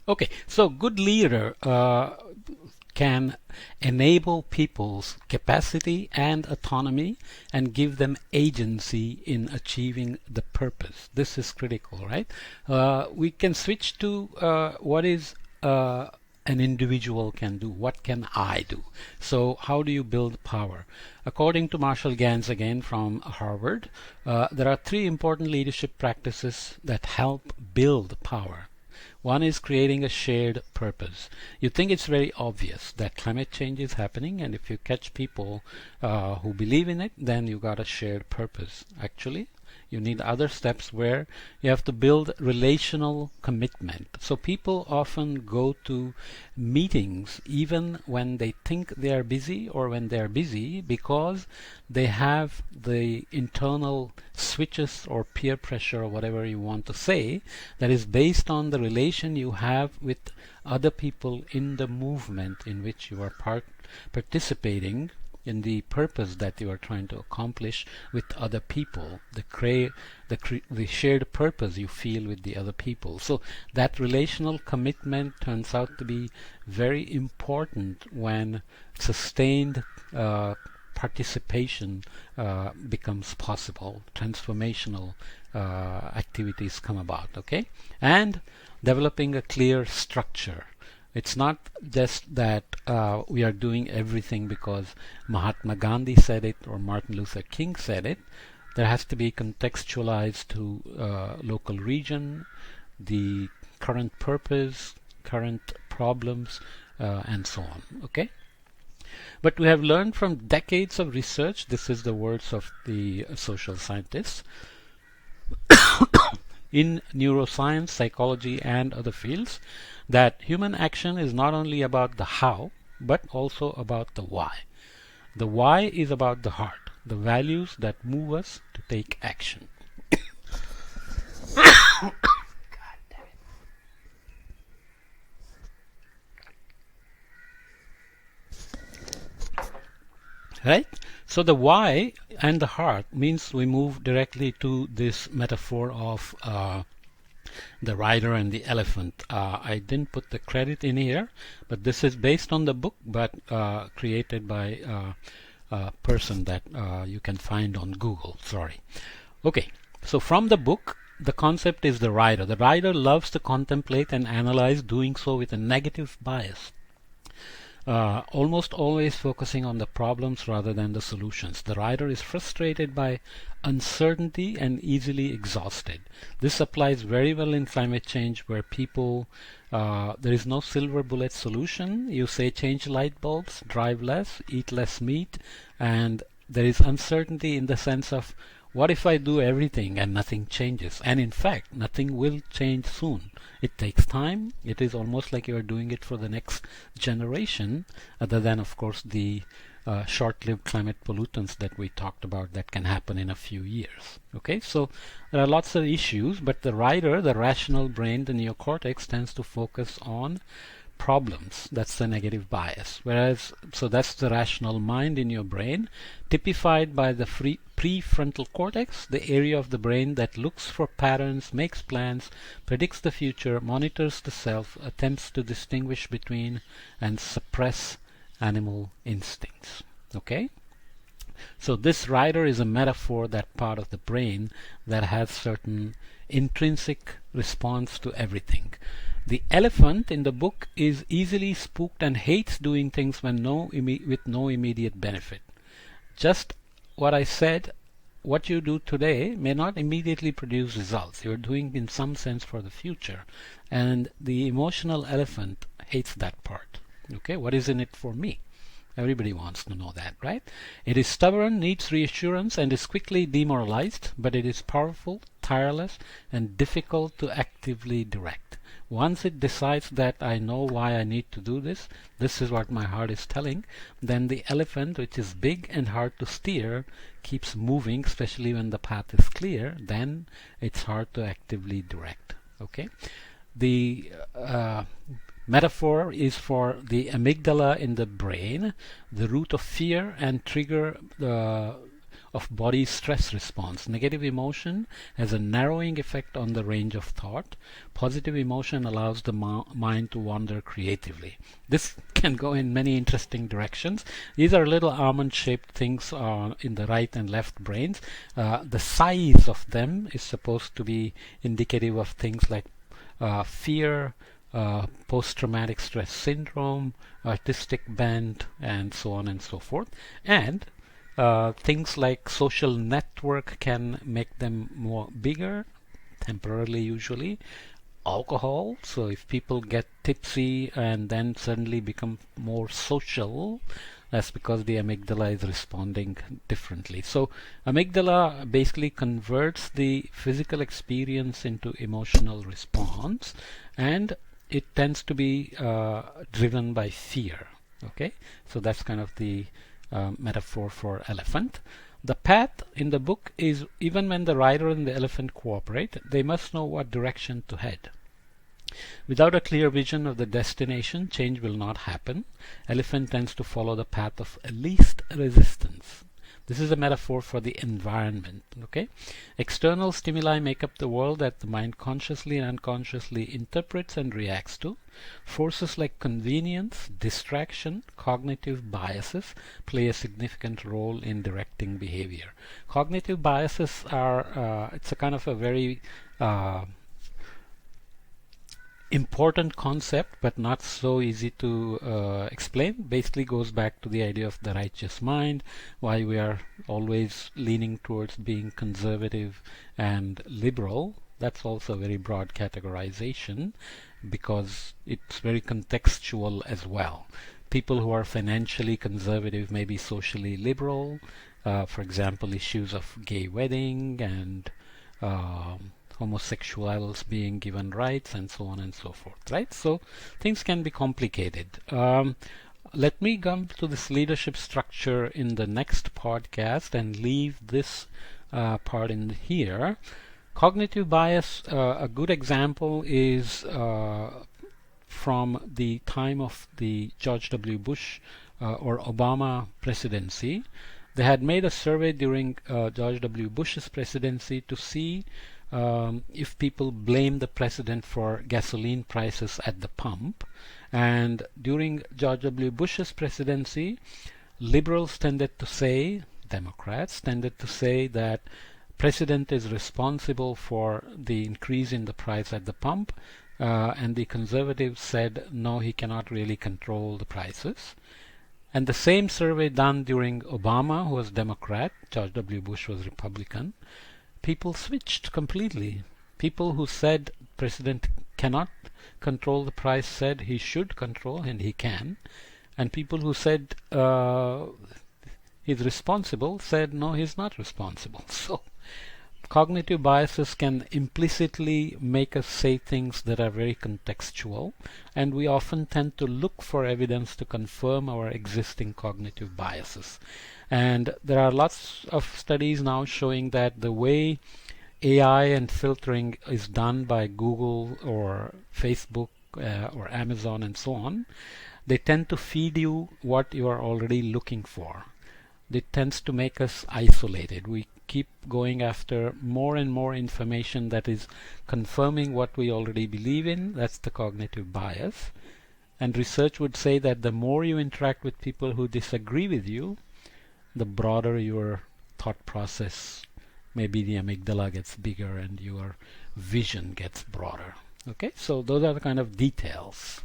Okay, so good leader can enable people's capacity and autonomy and give them agency in achieving the purpose. This is critical, right? We can switch to what is an individual can do. What can I do? So, how do you build power? According to Marshall Ganz again from Harvard, there are three important leadership practices that help build power. One is creating a shared purpose. You think it's very obvious that climate change is happening, and if you catch people who believe in it, then you got a shared purpose. Actually, you need other steps where you have to build relational commitment. So people often go to meetings even when they think they are busy or when they are busy because they have the internal switches or peer pressure or whatever you want to say that is based on the relation you have with other people in the movement in which you are participating in the purpose that you are trying to accomplish with other people, the shared purpose you feel with the other people. So that relational commitment turns out to be very important when sustained participation becomes possible, transformational activities come about, okay? And developing a clear structure. It's not just that we are doing everything because Mahatma Gandhi said it or Martin Luther King said it. There has to be contextualized to local region, the current purpose, current problems, and so on. Okay? But we have learned from decades of research, this is the words of the social scientists, in neuroscience, psychology, and other fields, that human action is not only about the how, but also about the why. The why is about the heart, the values that move us to take action. Right? So the why and the heart means we move directly to this metaphor of the rider and the elephant. I didn't put the credit in here, but this is based on the book, but created by a person that you can find on Google. Sorry. Okay, so from the book, the concept is the rider. The rider loves to contemplate and analyze, doing so with a negative bias. Almost always focusing on the problems rather than the solutions. The rider is frustrated by uncertainty and easily exhausted. This applies very well in climate change where people, there is no silver bullet solution. You say change light bulbs, drive less, eat less meat, and there is uncertainty in the sense of what if I do everything and nothing changes? And in fact, nothing will change soon. It takes time. It is almost like you are doing it for the next generation, other than, of course, the short-lived climate pollutants that we talked about that can happen in a few years. Okay, so there are lots of issues, but the rider, the rational brain, the neocortex, tends to focus on problems. That's the negative bias. Whereas, so that's the rational mind in your brain, typified by the prefrontal cortex, the area of the brain that looks for patterns, makes plans, predicts the future, monitors the self, attempts to distinguish between and suppress animal instincts. Okay? So this rider is a metaphor, that part of the brain that has certain intrinsic response to everything. The elephant in the book is easily spooked and hates doing things with no immediate benefit. Just what I said, what you do today may not immediately produce results. You're doing in some sense for the future. And the emotional elephant hates that part. Okay, what is in it for me? Everybody wants to know that, right? It is stubborn, needs reassurance, and is quickly demoralized, but it is powerful, tireless, and difficult to actively direct. Once it decides that I know why I need to do this, this is what my heart is telling, then the elephant, which is big and hard to steer, keeps moving, especially when the path is clear, then it's hard to actively direct. Okay? The metaphor is for the amygdala in the brain, the root of fear and trigger of body stress response. Negative emotion has a narrowing effect on the range of thought. Positive emotion allows the mind to wander creatively. This can go in many interesting directions. These are little almond-shaped things in the right and left brains. The size of them is supposed to be indicative of things like fear, post-traumatic stress syndrome, artistic bent, and so on and so forth. And things like social network can make them more bigger, temporarily usually. Alcohol, so if people get tipsy and then suddenly become more social, that's because the amygdala is responding differently. So amygdala basically converts the physical experience into emotional response, and it tends to be driven by fear. Okay, so that's kind of the metaphor for elephant. The path in the book is even when the rider and the elephant cooperate, they must know what direction to head. Without a clear vision of the destination, change will not happen. Elephant tends to follow the path of least resistance. This is a metaphor for the environment. Okay, external stimuli make up the world that the mind consciously and unconsciously interprets and reacts to. Forces like convenience, distraction, cognitive biases play a significant role in directing behavior. Cognitive biases are it's a kind of a very important concept, but not so easy to explain. Basically goes back to the idea of the righteous mind, why we are always leaning towards being conservative and liberal. That's also a very broad categorization because it's very contextual as well. People who are financially conservative may be socially liberal. For example, issues of gay wedding and homosexuals being given rights and so on and so forth, right? So things can be complicated. Let me come to this leadership structure in the next podcast and leave this part in here. Cognitive bias, a good example is from the time of the George W. Bush or Obama presidency. They had made a survey during George W. Bush's presidency to see if people blame the president for gasoline prices at the pump. And during George W. Bush's presidency, liberals tended to say, Democrats tended to say that president is responsible for the increase in the price at the pump, and the conservatives said no, he cannot really control the prices. And the same survey done during Obama, who was Democrat, George W. Bush was Republican, people switched completely. People who said president cannot control the price said he should control, and he can. And people who said he's responsible said no, he's not responsible. So cognitive biases can implicitly make us say things that are very contextual, and we often tend to look for evidence to confirm our existing cognitive biases. And there are lots of studies now showing that the way AI and filtering is done by Google or Facebook or Amazon and so on, they tend to feed you what you are already looking for. It tends to make us isolated. We keep going after more and more information that is confirming what we already believe in. That's the cognitive bias. And research would say that the more you interact with people who disagree with you, the broader your thought process, maybe the amygdala gets bigger and your vision gets broader. Okay, so those are the kind of details.